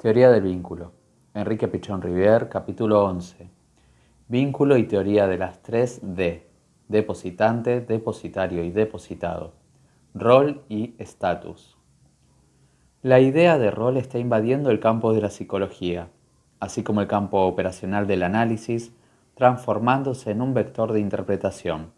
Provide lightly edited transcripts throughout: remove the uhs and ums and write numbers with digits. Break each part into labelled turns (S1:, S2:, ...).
S1: Teoría del vínculo. Enrique Pichón Rivière, capítulo 11. Vínculo y teoría de las 3D. Depositante, depositario y depositado. Rol y estatus. La idea de rol está invadiendo el campo de la psicología, así como el campo operacional del análisis, transformándose en un vector de interpretación.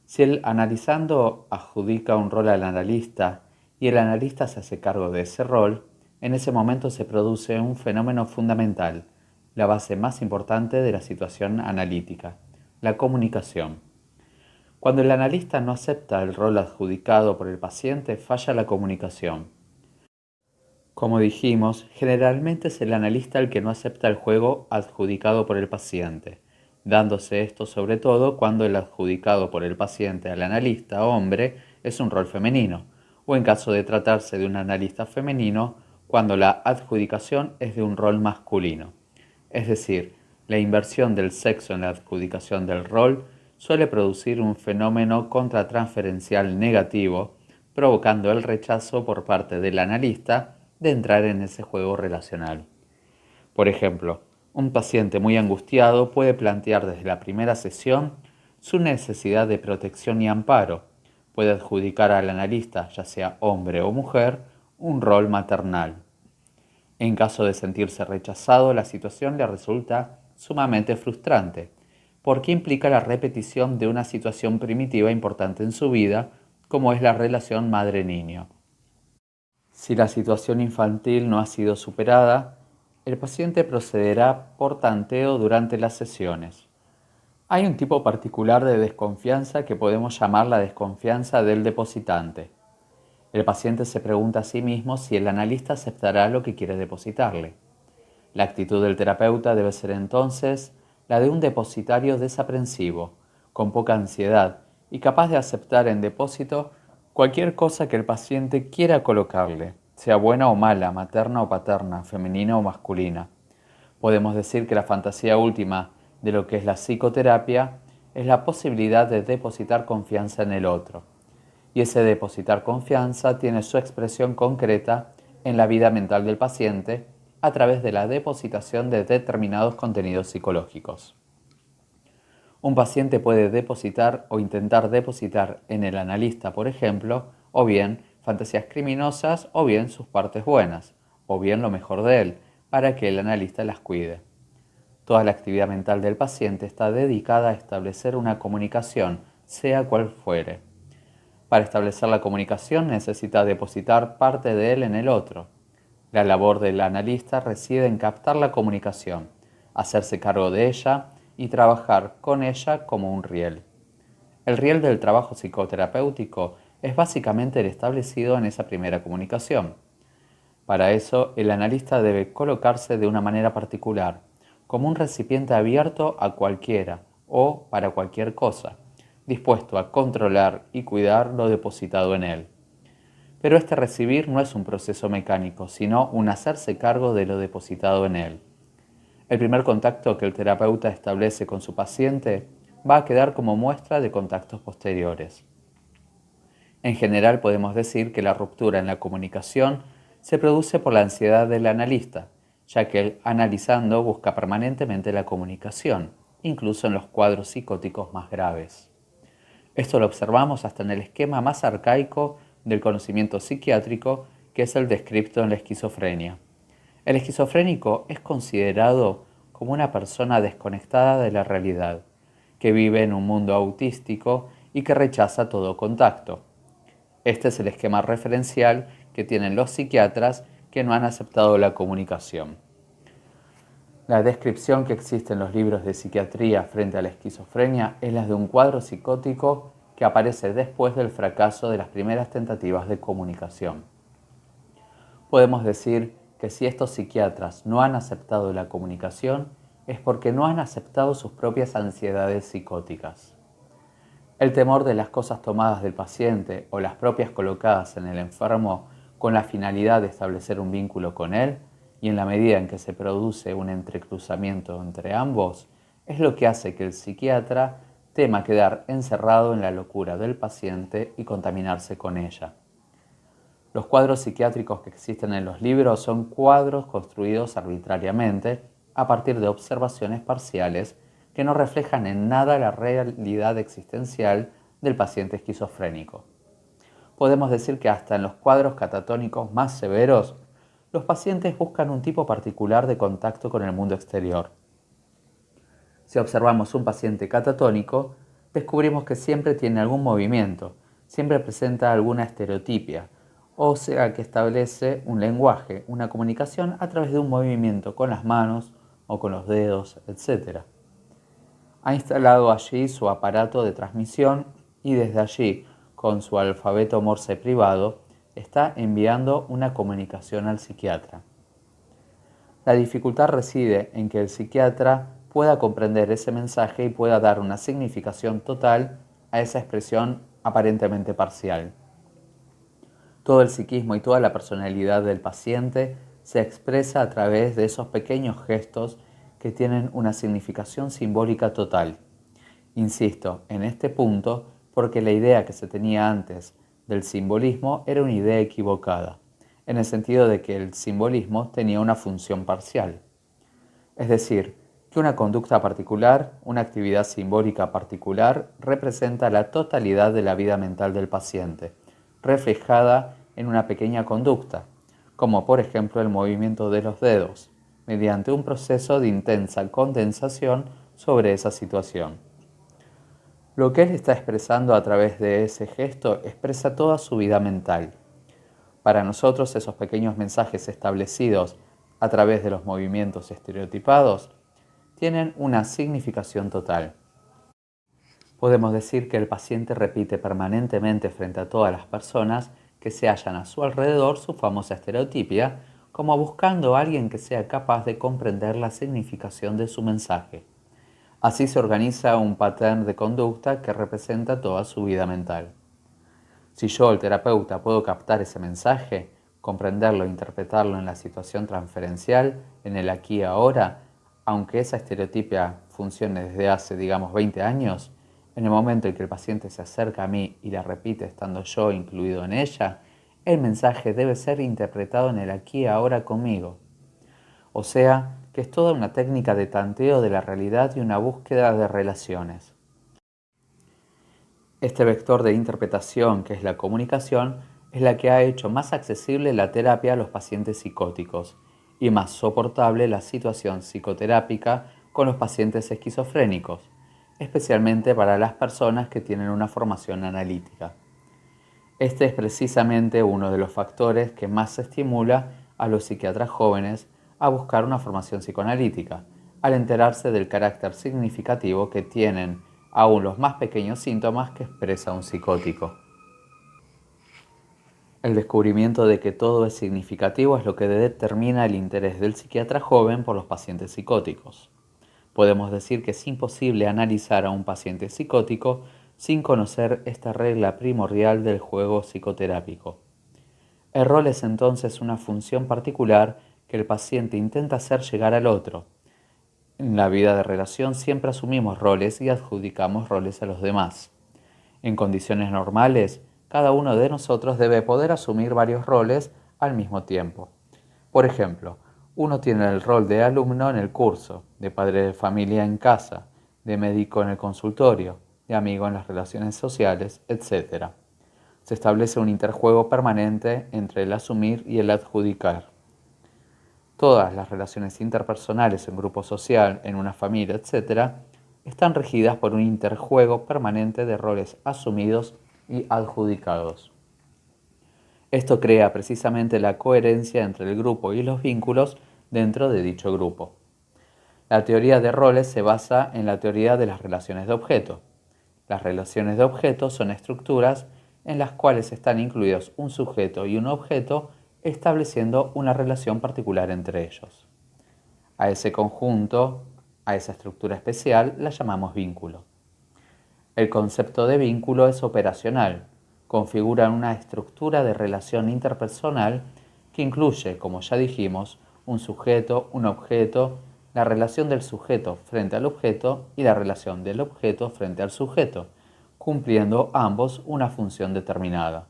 S1: Si el analizando adjudica un rol al analista y el analista se hace cargo de ese rol, en ese momento se produce un fenómeno fundamental, la base más importante de la situación analítica, la comunicación. Cuando el analista no acepta el rol adjudicado por el paciente, falla la comunicación. Como dijimos, generalmente es el analista el que no acepta el juego adjudicado por el paciente, dándose esto sobre todo cuando el adjudicado por el paciente al analista hombre es un rol femenino, o en caso de tratarse de un analista femenino, cuando la adjudicación es de un rol masculino. Es decir, la inversión del sexo en la adjudicación del rol suele producir un fenómeno contratransferencial negativo, provocando el rechazo por parte del analista de entrar en ese juego relacional. Por ejemplo, un paciente muy angustiado puede plantear desde la primera sesión su necesidad de protección y amparo. Puede adjudicar al analista, ya sea hombre o mujer, un rol maternal. En caso de sentirse rechazado, la situación le resulta sumamente frustrante, porque implica la repetición de una situación primitiva importante en su vida, como es la relación madre-niño. Si la situación infantil no ha sido superada, el paciente procederá por tanteo durante las sesiones. Hay un tipo particular de desconfianza que podemos llamar la desconfianza del depositante. El paciente se pregunta a sí mismo si el analista aceptará lo que quiere depositarle. La actitud del terapeuta debe ser entonces la de un depositario desaprensivo, con poca ansiedad y capaz de aceptar en depósito cualquier cosa que el paciente quiera colocarle, sea buena o mala, materna o paterna, femenina o masculina. Podemos decir que la fantasía última de lo que es la psicoterapia es la posibilidad de depositar confianza en el otro. Y ese depositar confianza tiene su expresión concreta en la vida mental del paciente a través de la depositación de determinados contenidos psicológicos. Un paciente puede depositar o intentar depositar en el analista, por ejemplo, o bien fantasías criminosas o bien sus partes buenas, o bien lo mejor de él, para que el analista las cuide. Toda la actividad mental del paciente está dedicada a establecer una comunicación, sea cual fuere. Para establecer la comunicación necesita depositar parte de él en el otro. La labor del analista reside en captar la comunicación, hacerse cargo de ella y trabajar con ella como un riel. El riel del trabajo psicoterapéutico es básicamente el establecido en esa primera comunicación. Para eso, el analista debe colocarse de una manera particular, como un recipiente abierto a cualquiera o para cualquier cosa, dispuesto a controlar y cuidar lo depositado en él. Pero este recibir no es un proceso mecánico, sino un hacerse cargo de lo depositado en él. El primer contacto que el terapeuta establece con su paciente va a quedar como muestra de contactos posteriores. En general podemos decir que la ruptura en la comunicación se produce por la ansiedad del analista, ya que el analizando busca permanentemente la comunicación, incluso en los cuadros psicóticos más graves. Esto lo observamos hasta en el esquema más arcaico del conocimiento psiquiátrico, que es el descripto en la esquizofrenia. El esquizofrénico es considerado como una persona desconectada de la realidad, que vive en un mundo autístico y que rechaza todo contacto. Este es el esquema referencial que tienen los psiquiatras que no han aceptado la comunicación. La descripción que existe en los libros de psiquiatría frente a la esquizofrenia es la de un cuadro psicótico que aparece después del fracaso de las primeras tentativas de comunicación. Podemos decir que si estos psiquiatras no han aceptado la comunicación es porque no han aceptado sus propias ansiedades psicóticas. El temor de las cosas tomadas del paciente o las propias colocadas en el enfermo con la finalidad de establecer un vínculo con él, y en la medida en que se produce un entrecruzamiento entre ambos, es lo que hace que el psiquiatra tema quedar encerrado en la locura del paciente y contaminarse con ella. Los cuadros psiquiátricos que existen en los libros son cuadros construidos arbitrariamente a partir de observaciones parciales que no reflejan en nada la realidad existencial del paciente esquizofrénico. Podemos decir que hasta en los cuadros catatónicos más severos, los pacientes buscan un tipo particular de contacto con el mundo exterior. Si observamos un paciente catatónico, descubrimos que siempre tiene algún movimiento, siempre presenta alguna estereotipia, o sea que establece un lenguaje, una comunicación a través de un movimiento con las manos o con los dedos, etc. Ha instalado allí su aparato de transmisión y desde allí, con su alfabeto Morse privado, está enviando una comunicación al psiquiatra. La dificultad reside en que el psiquiatra pueda comprender ese mensaje y pueda dar una significación total a esa expresión aparentemente parcial. Todo el psiquismo y toda la personalidad del paciente se expresa a través de esos pequeños gestos que tienen una significación simbólica total. Insisto en este punto porque la idea que se tenía antes del simbolismo era una idea equivocada, en el sentido de que el simbolismo tenía una función parcial. Es decir, que una conducta particular, una actividad simbólica particular, representa la totalidad de la vida mental del paciente, reflejada en una pequeña conducta, como por ejemplo el movimiento de los dedos, mediante un proceso de intensa condensación sobre esa situación. Lo que él está expresando a través de ese gesto expresa toda su vida mental. Para nosotros esos pequeños mensajes establecidos a través de los movimientos estereotipados tienen una significación total. Podemos decir que el paciente repite permanentemente frente a todas las personas que se hallan a su alrededor su famosa estereotipia, como buscando a alguien que sea capaz de comprender la significación de su mensaje. Así se organiza un patrón de conducta que representa toda su vida mental. Si yo, el terapeuta, puedo captar ese mensaje, comprenderlo e interpretarlo en la situación transferencial, en el aquí y ahora, aunque esa estereotipia funcione desde hace, digamos, 20 años, en el momento en que el paciente se acerca a mí y la repite estando yo incluido en ella, el mensaje debe ser interpretado en el aquí y ahora conmigo. O sea, que es toda una técnica de tanteo de la realidad y una búsqueda de relaciones. Este vector de interpretación, que es la comunicación, es la que ha hecho más accesible la terapia a los pacientes psicóticos y más soportable la situación psicoterápica con los pacientes esquizofrénicos, especialmente para las personas que tienen una formación analítica. Este es precisamente uno de los factores que más estimula a los psiquiatras jóvenes a buscar una formación psicoanalítica, al enterarse del carácter significativo que tienen aún los más pequeños síntomas que expresa un psicótico. El descubrimiento de que todo es significativo es lo que determina el interés del psiquiatra joven por los pacientes psicóticos. Podemos decir que es imposible analizar a un paciente psicótico sin conocer esta regla primordial del juego psicoterápico. El rol es entonces una función particular que el paciente intenta hacer llegar al otro. En la vida de relación siempre asumimos roles y adjudicamos roles a los demás. En condiciones normales, cada uno de nosotros debe poder asumir varios roles al mismo tiempo. Por ejemplo, uno tiene el rol de alumno en el curso, de padre de familia en casa, de médico en el consultorio, de amigo en las relaciones sociales, etc. Se establece un interjuego permanente entre el asumir y el adjudicar. Todas las relaciones interpersonales en grupo social, en una familia, etc., están regidas por un interjuego permanente de roles asumidos y adjudicados. Esto crea precisamente la coherencia entre el grupo y los vínculos dentro de dicho grupo. La teoría de roles se basa en la teoría de las relaciones de objeto. Las relaciones de objeto son estructuras en las cuales están incluidos un sujeto y un objeto estableciendo una relación particular entre ellos. A ese conjunto, a esa estructura especial, la llamamos vínculo. El concepto de vínculo es operacional, configura una estructura de relación interpersonal que incluye, como ya dijimos, un sujeto, un objeto, la relación del sujeto frente al objeto y la relación del objeto frente al sujeto, cumpliendo ambos una función determinada.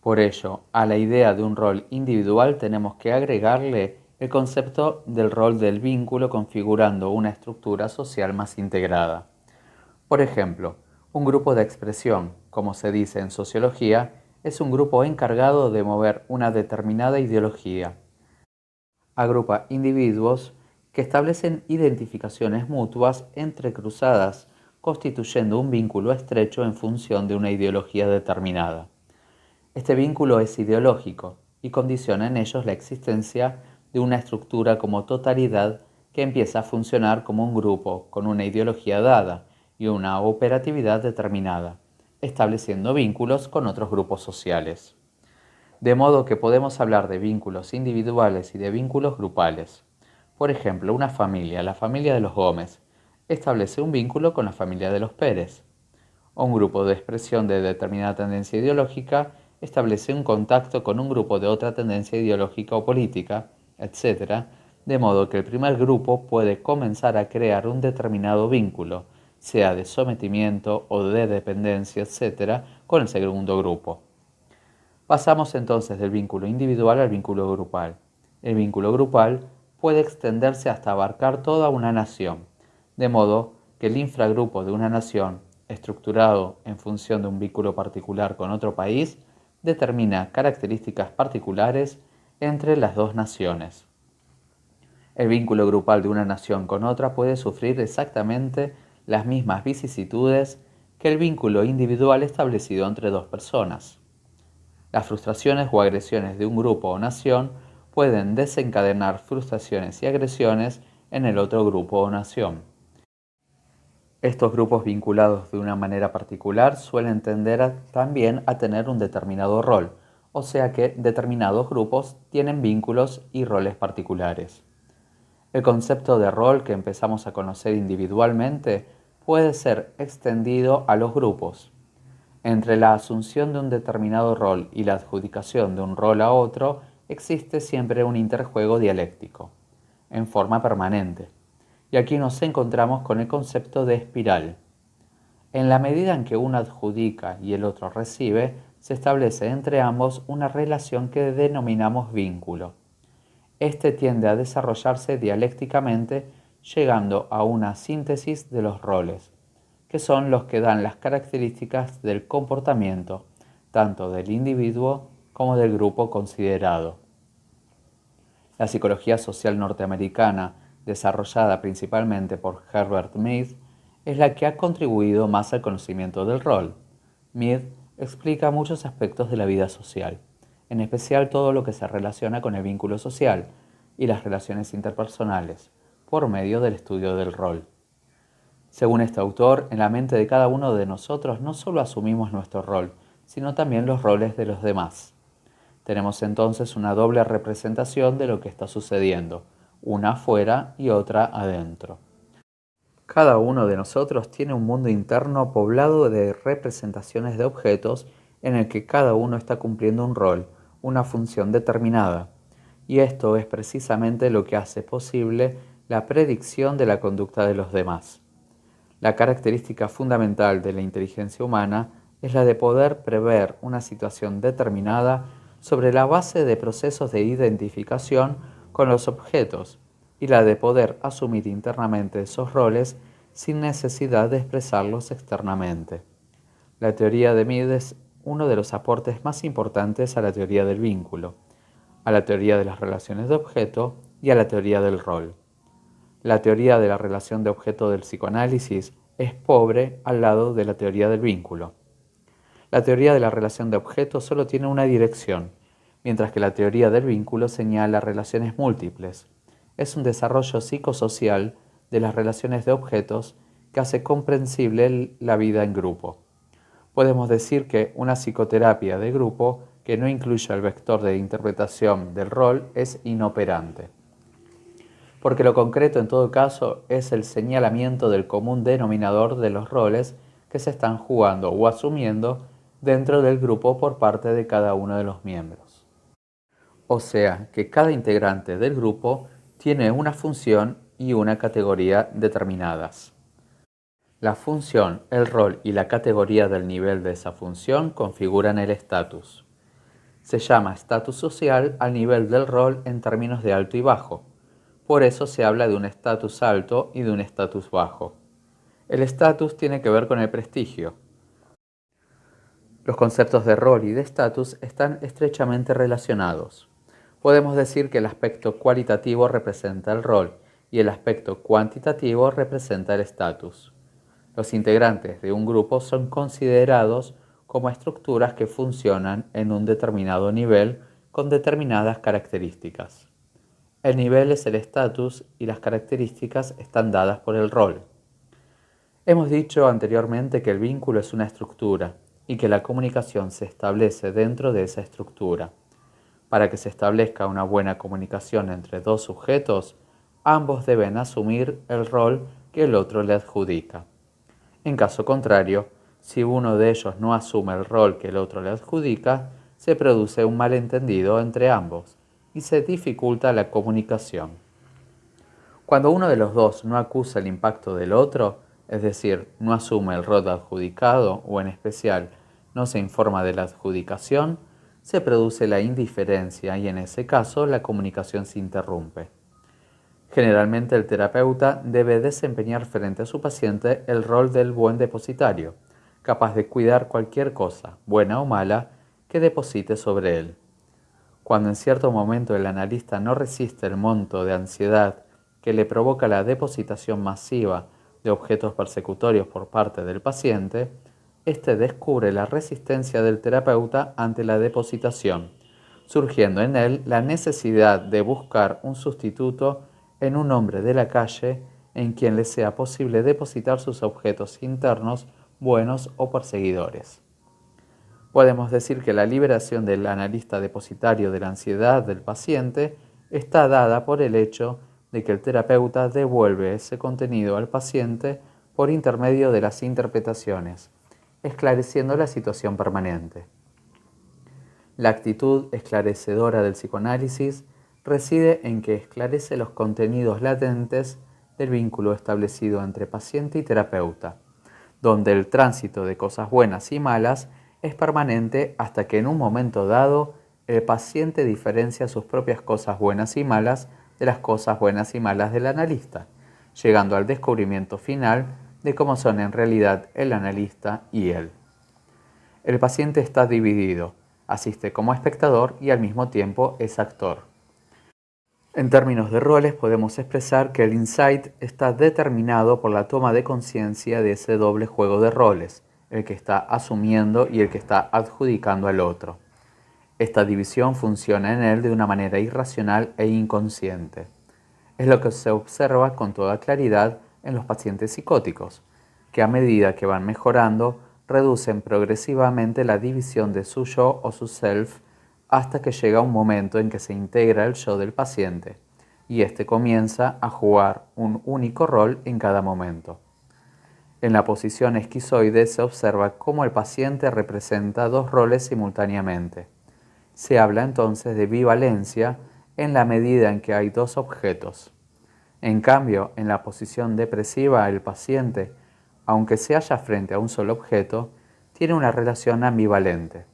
S1: Por ello, a la idea de un rol individual tenemos que agregarle el concepto del rol del vínculo configurando una estructura social más integrada. Por ejemplo, un grupo de expresión, como se dice en sociología, es un grupo encargado de mover una determinada ideología. Agrupa individuos que establecen identificaciones mutuas entrecruzadas, constituyendo un vínculo estrecho en función de una ideología determinada. Este vínculo es ideológico y condiciona en ellos la existencia de una estructura como totalidad que empieza a funcionar como un grupo con una ideología dada y una operatividad determinada, estableciendo vínculos con otros grupos sociales. De modo que podemos hablar de vínculos individuales y de vínculos grupales. Por ejemplo, una familia, la familia de los Gómez, establece un vínculo con la familia de los Pérez. O un grupo de expresión de determinada tendencia ideológica establece un contacto con un grupo de otra tendencia ideológica o política, etc., de modo que el primer grupo puede comenzar a crear un determinado vínculo, sea de sometimiento o de dependencia, etc., con el segundo grupo. Pasamos entonces del vínculo individual al vínculo grupal. El vínculo grupal puede extenderse hasta abarcar toda una nación, de modo que el infragrupo de una nación, estructurado en función de un vínculo particular con otro país, determina características particulares entre las dos naciones. El vínculo grupal de una nación con otra puede sufrir exactamente las mismas vicisitudes que el vínculo individual establecido entre dos personas. Las frustraciones o agresiones de un grupo o nación pueden desencadenar frustraciones y agresiones en el otro grupo o nación. Estos grupos vinculados de una manera particular suelen tender también a tener un determinado rol, o sea que determinados grupos tienen vínculos y roles particulares. El concepto de rol que empezamos a conocer individualmente puede ser extendido a los grupos. Entre la asunción de un determinado rol y la adjudicación de un rol a otro, existe siempre un interjuego dialéctico, en forma permanente. Y aquí nos encontramos con el concepto de espiral. En la medida en que uno adjudica y el otro recibe, se establece entre ambos una relación que denominamos vínculo. Este tiende a desarrollarse dialécticamente, llegando a una síntesis de los roles, que son los que dan las características del comportamiento, tanto del individuo como del grupo considerado. La psicología social norteamericana, desarrollada principalmente por Herbert Mead, es la que ha contribuido más al conocimiento del rol. Mead explica muchos aspectos de la vida social, en especial todo lo que se relaciona con el vínculo social y las relaciones interpersonales, por medio del estudio del rol. Según este autor, en la mente de cada uno de nosotros no solo asumimos nuestro rol, sino también los roles de los demás. Tenemos entonces una doble representación de lo que está sucediendo, una afuera y otra adentro. Cada uno de nosotros tiene un mundo interno poblado de representaciones de objetos en el que cada uno está cumpliendo un rol, una función determinada. Y esto es precisamente lo que hace posible la predicción de la conducta de los demás. La característica fundamental de la inteligencia humana es la de poder prever una situación determinada sobre la base de procesos de identificación con los objetos y la de poder asumir internamente esos roles sin necesidad de expresarlos externamente. La teoría de Mead es uno de los aportes más importantes a la teoría del vínculo, a la teoría de las relaciones de objeto y a la teoría del rol. La teoría de la relación de objeto del psicoanálisis es pobre al lado de la teoría del vínculo. La teoría de la relación de objeto solo tiene una dirección, mientras que la teoría del vínculo señala relaciones múltiples. Es un desarrollo psicosocial de las relaciones de objetos que hace comprensible la vida en grupo. Podemos decir que una psicoterapia de grupo que no incluya el vector de interpretación del rol es inoperante, porque lo concreto en todo caso es el señalamiento del común denominador de los roles que se están jugando o asumiendo dentro del grupo por parte de cada uno de los miembros. O sea que cada integrante del grupo tiene una función y una categoría determinadas. La función, el rol y la categoría del nivel de esa función configuran el estatus. Se llama estatus social al nivel del rol en términos de alto y bajo. Por eso se habla de un estatus alto y de un estatus bajo. El estatus tiene que ver con el prestigio. Los conceptos de rol y de estatus están estrechamente relacionados. Podemos decir que el aspecto cualitativo representa el rol y el aspecto cuantitativo representa el estatus. Los integrantes de un grupo son considerados como estructuras que funcionan en un determinado nivel con determinadas características. El nivel es el estatus y las características están dadas por el rol. Hemos dicho anteriormente que el vínculo es una estructura y que la comunicación se establece dentro de esa estructura. Para que se establezca una buena comunicación entre dos sujetos, ambos deben asumir el rol que el otro le adjudica. En caso contrario, si uno de ellos no asume el rol que el otro le adjudica, se produce un malentendido entre ambos y se dificulta la comunicación. Cuando uno de los dos no acusa el impacto del otro, es decir, no asume el rol adjudicado o en especial no se informa de la adjudicación, se produce la indiferencia y en ese caso la comunicación se interrumpe. Generalmente el terapeuta debe desempeñar frente a su paciente el rol del buen depositario, capaz de cuidar cualquier cosa, buena o mala, que deposite sobre él. Cuando en cierto momento el analista no resiste el monto de ansiedad que le provoca la depositación masiva de objetos persecutorios por parte del paciente, éste descubre la resistencia del terapeuta ante la depositación, surgiendo en él la necesidad de buscar un sustituto en un hombre de la calle en quien le sea posible depositar sus objetos internos, buenos o perseguidores. Podemos decir que la liberación del analista depositario de la ansiedad del paciente está dada por el hecho de que el terapeuta devuelve ese contenido al paciente por intermedio de las interpretaciones, esclareciendo la situación permanente. La actitud esclarecedora del psicoanálisis reside en que esclarece los contenidos latentes del vínculo establecido entre paciente y terapeuta, donde el tránsito de cosas buenas y malas es permanente hasta que en un momento dado el paciente diferencia sus propias cosas buenas y malas de las cosas buenas y malas del analista, llegando al descubrimiento final de cómo son en realidad el analista y él. El paciente está dividido, asiste como espectador y al mismo tiempo es actor. En términos de roles podemos expresar que el insight está determinado por la toma de conciencia de ese doble juego de roles, el que está asumiendo y el que está adjudicando al otro. Esta división funciona en él de una manera irracional e inconsciente. Es lo que se observa con toda claridad en los pacientes psicóticos, que a medida que van mejorando, reducen progresivamente la división de su yo o su self hasta que llega un momento en que se integra el yo del paciente y éste comienza a jugar un único rol en cada momento. En la posición esquizoide se observa cómo el paciente representa dos roles simultáneamente. Se habla entonces de bivalencia en la medida en que hay dos objetos. En cambio, en la posición depresiva, el paciente, aunque se halla frente a un solo objeto, tiene una relación ambivalente.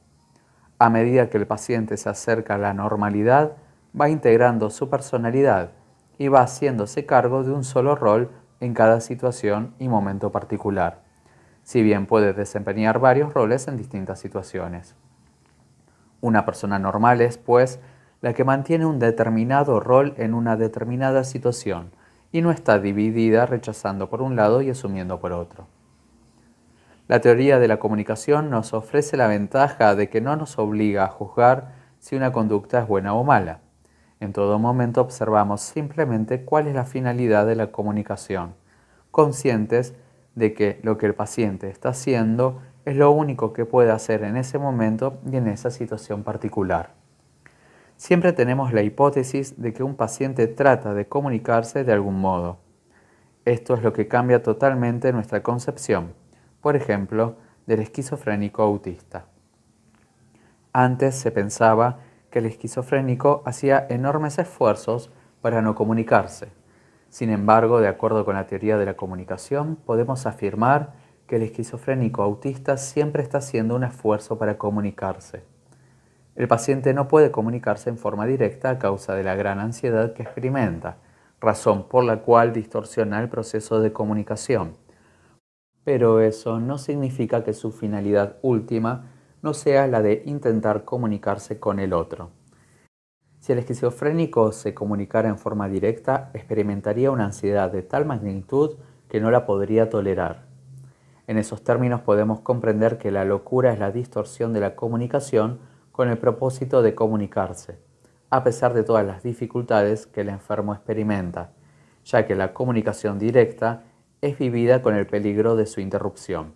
S1: A medida que el paciente se acerca a la normalidad, va integrando su personalidad y va haciéndose cargo de un solo rol en cada situación y momento particular, si bien puede desempeñar varios roles en distintas situaciones. Una persona normal es, pues, la que mantiene un determinado rol en una determinada situación y no está dividida rechazando por un lado y asumiendo por otro. La teoría de la comunicación nos ofrece la ventaja de que no nos obliga a juzgar si una conducta es buena o mala. En todo momento observamos simplemente cuál es la finalidad de la comunicación, conscientes de que lo que el paciente está haciendo es lo único que puede hacer en ese momento y en esa situación particular. Siempre tenemos la hipótesis de que un paciente trata de comunicarse de algún modo. Esto es lo que cambia totalmente nuestra concepción, por ejemplo, del esquizofrénico autista. Antes se pensaba que el esquizofrénico hacía enormes esfuerzos para no comunicarse. Sin embargo, de acuerdo con la teoría de la comunicación, podemos afirmar que el esquizofrénico autista siempre está haciendo un esfuerzo para comunicarse. El paciente no puede comunicarse en forma directa a causa de la gran ansiedad que experimenta, razón por la cual distorsiona el proceso de comunicación. Pero eso no significa que su finalidad última no sea la de intentar comunicarse con el otro. Si el esquizofrénico se comunicara en forma directa, experimentaría una ansiedad de tal magnitud que no la podría tolerar. En esos términos podemos comprender que la locura es la distorsión de la comunicación con el propósito de comunicarse, a pesar de todas las dificultades que el enfermo experimenta, ya que la comunicación directa es vivida con el peligro de su interrupción.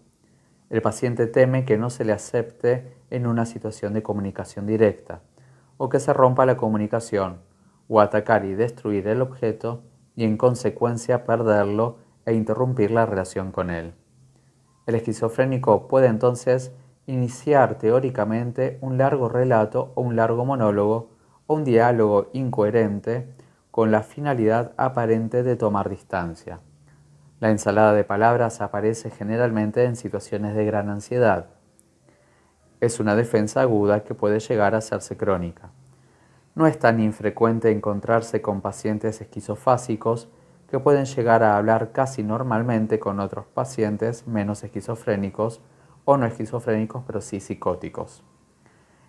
S1: El paciente teme que no se le acepte en una situación de comunicación directa, o que se rompa la comunicación, o atacar y destruir el objeto y en consecuencia perderlo e interrumpir la relación con él. El esquizofrénico puede entonces iniciar teóricamente un largo relato o un largo monólogo o un diálogo incoherente con la finalidad aparente de tomar distancia. La ensalada de palabras aparece generalmente en situaciones de gran ansiedad. Es una defensa aguda que puede llegar a hacerse crónica. No es tan infrecuente encontrarse con pacientes esquizofásicos que pueden llegar a hablar casi normalmente con otros pacientes menos esquizofrénicos o no esquizofrénicos pero sí psicóticos.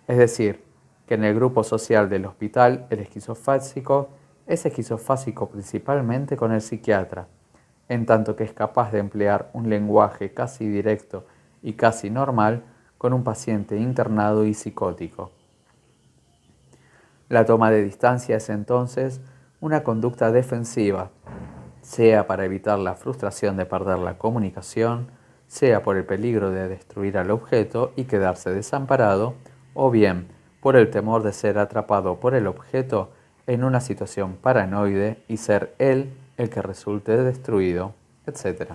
S1: Es decir, que en el grupo social del hospital el esquizofásico es esquizofásico principalmente con el psiquiatra, en tanto que es capaz de emplear un lenguaje casi directo y casi normal con un paciente internado y psicótico. La toma de distancia es entonces una conducta defensiva, sea para evitar la frustración de perder la comunicación, sea por el peligro de destruir al objeto y quedarse desamparado, o bien por el temor de ser atrapado por el objeto en una situación paranoide y ser él el que resulte destruido, etc.